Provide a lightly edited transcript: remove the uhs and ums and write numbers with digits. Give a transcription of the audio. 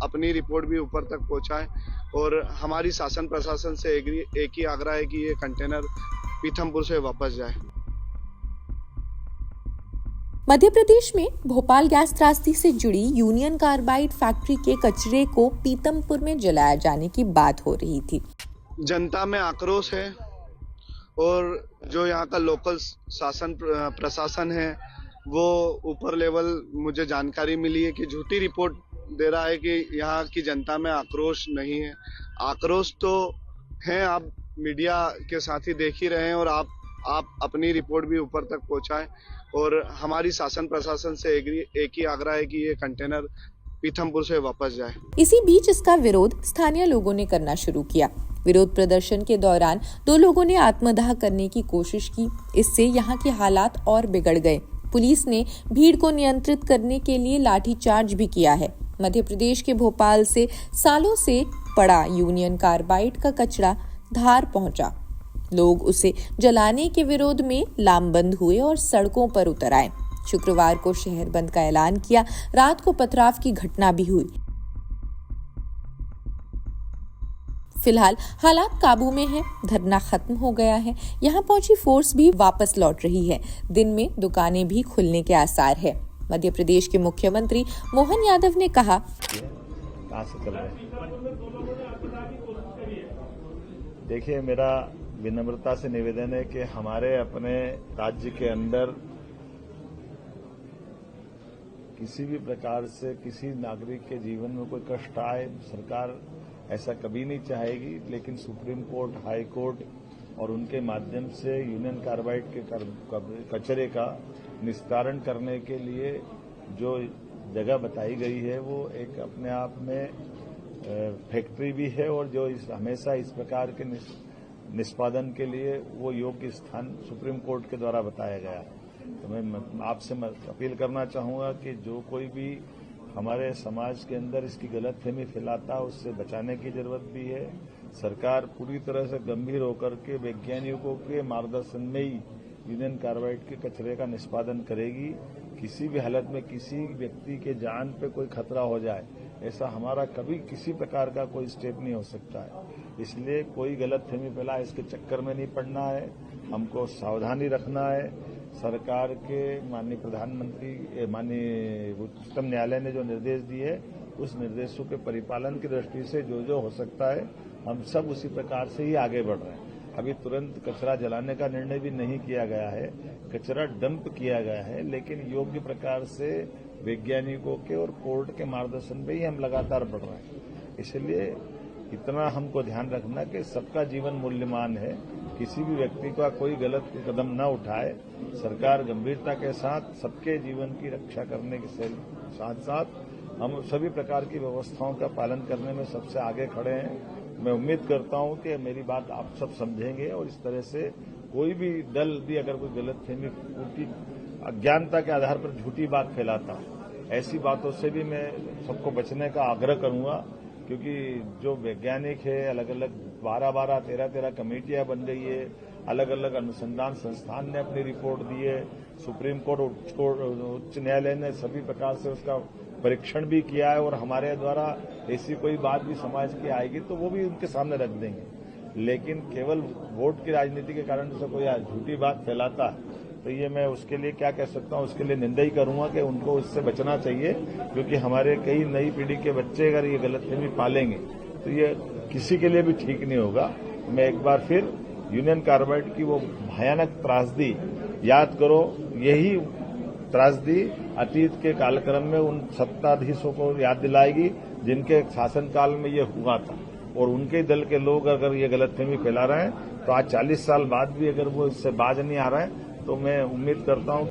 अपनी रिपोर्ट भी ऊपर तक पहुंचाएं और हमारी शासन प्रशासन से एक ही आग्रह है कि ये कंटेनर पीथमपुर से वापस जाए। मध्य प्रदेश में भोपाल गैस त्रासदी से जुड़ी यूनियन कार्बाइड फैक्ट्री के कचरे को पीथमपुर में जलाया जाने की बात हो रही थी। जनता में आक्रोश है और जो यहाँ का लोकल शासन प्रशासन है वो ऊपर लेवल मुझे जानकारी मिली है कि झूठी रिपोर्ट दे रहा है कि यहाँ की जनता में आक्रोश नहीं है। आक्रोश तो है, आप मीडिया के साथ ही देख ही रहे हैं और आप अपनी रिपोर्ट भी ऊपर तक पहुंचाएं और हमारी शासन प्रशासन से एक ही आग्रह है कि ये कंटेनर पीथमपुर से वापस जाए। इसी बीच इसका विरोध स्थानीय लोगों ने करना शुरू किया। विरोध प्रदर्शन के दौरान 2 लोगों ने आत्मदाह करने की कोशिश की। इससे यहाँ के हालात और बिगड़ गए। पुलिस ने भीड़ को नियंत्रित करने के लिए लाठीचार्ज भी किया है। मध्य प्रदेश के भोपाल से सालों से पड़ा यूनियन कार्बाइड का कचरा धार पहुंचा। लोग उसे जलाने के विरोध में लामबंद हुए और सड़कों पर उतर आए। शुक्रवार को शहर बंद का ऐलान किया। रात को पथराव की घटना भी हुई। फिलहाल हालात काबू में है। धरना खत्म हो गया है। यहाँ पहुंची फोर्स भी वापस लौट रही है। दिन में दुकानें भी खुलने के आसार है। मध्य प्रदेश के मुख्यमंत्री मोहन यादव ने कहा, देखिए, मेरा विनम्रता से निवेदन है कि हमारे अपने राज्य के अंदर किसी भी प्रकार से किसी नागरिक के जीवन में कोई कष्ट आए, सरकार ऐसा कभी नहीं चाहेगी। लेकिन सुप्रीम कोर्ट, हाई कोर्ट और उनके माध्यम से यूनियन कार्बाइड के कचरे का निस्तारण करने के लिए जो जगह बताई गई है वो एक अपने आप में फैक्ट्री भी है और जो हमेशा इस प्रकार के निष्पादन के लिए वो योग्य स्थान सुप्रीम कोर्ट के द्वारा बताया गया है। तो मैं आपसे अपील करना चाहूंगा कि जो कोई भी हमारे समाज के अंदर इसकी गलतफहमी फैलाता उससे बचाने की जरूरत भी है। सरकार पूरी तरह से गंभीर होकर के वैज्ञानिकों के मार्गदर्शन में ही यूनियन कार्बाइड के कचरे का निष्पादन करेगी। किसी भी हालत में किसी व्यक्ति के जान पे कोई खतरा हो जाए, ऐसा हमारा कभी किसी प्रकार का कोई स्टेप नहीं हो सकता है। इसलिए कोई गलतफहमी फैला, इसके चक्कर में नहीं पड़ना है। हमको सावधानी रखना है। सरकार के माननीय प्रधानमंत्री, माननीय उच्चतम न्यायालय ने जो निर्देश दिए उस निर्देशों के परिपालन की दृष्टि से जो हो सकता है हम सब उसी प्रकार से ही आगे बढ़ रहे हैं। अभी तुरंत कचरा जलाने का निर्णय भी नहीं किया गया है, कचरा डंप किया गया है, लेकिन योग्य प्रकार से वैज्ञानिकों के और कोर्ट के मार्गदर्शन में ही हम लगातार बढ़ रहे हैं। इसलिए इतना हमको ध्यान रखना कि सबका जीवन मूल्यवान है, किसी भी व्यक्ति का कोई गलत कदम न उठाए। सरकार गंभीरता के साथ सबके जीवन की रक्षा करने के साथ साथ हम सभी प्रकार की व्यवस्थाओं का पालन करने में सबसे आगे खड़े हैं। मैं उम्मीद करता हूं कि मेरी बात आप सब समझेंगे और इस तरह से कोई भी दल भी अगर कोई गलतफहमी, अज्ञानता के आधार पर झूठी बात फैलाता, ऐसी बातों से भी मैं सबको बचने का आग्रह करूंगा। क्योंकि जो वैज्ञानिक है, अलग अलग 12-12, 13-13 कमेटियां बन गई है, अलग अलग अनुसंधान संस्थान ने अपनी रिपोर्ट दी है, सुप्रीम कोर्ट, उच्च न्यायालय ने सभी प्रकार से उसका परीक्षण भी किया है और हमारे द्वारा ऐसी कोई बात भी समाज की आएगी तो वो भी उनके सामने रख देंगे। लेकिन केवल वोट की राजनीति के कारण से कोई झूठी बात फैलाता है तो ये मैं उसके लिए क्या कह सकता हूँ, उसके लिए निंदा ही करूंगा कि उनको इससे बचना चाहिए। क्योंकि हमारे कई नई पीढ़ी के बच्चे अगर ये गलतफहमी पालेंगे तो ये किसी के लिए भी ठीक नहीं होगा। मैं एक बार फिर यूनियन कार्बाइड की वो भयानक त्रासदी याद करो, यही त्रासदी अतीत के कालक्रम में उन सत्ताधीशों को याद दिलाएगी जिनके शासनकाल में ये हुआ था और उनके दल के लोग अगर ये गलतफहमी फैला रहे हैं तो आज 40 साल बाद भी अगर वो इससे बाज नहीं आ रहे हैं तो मैं उम्मीद करता हूं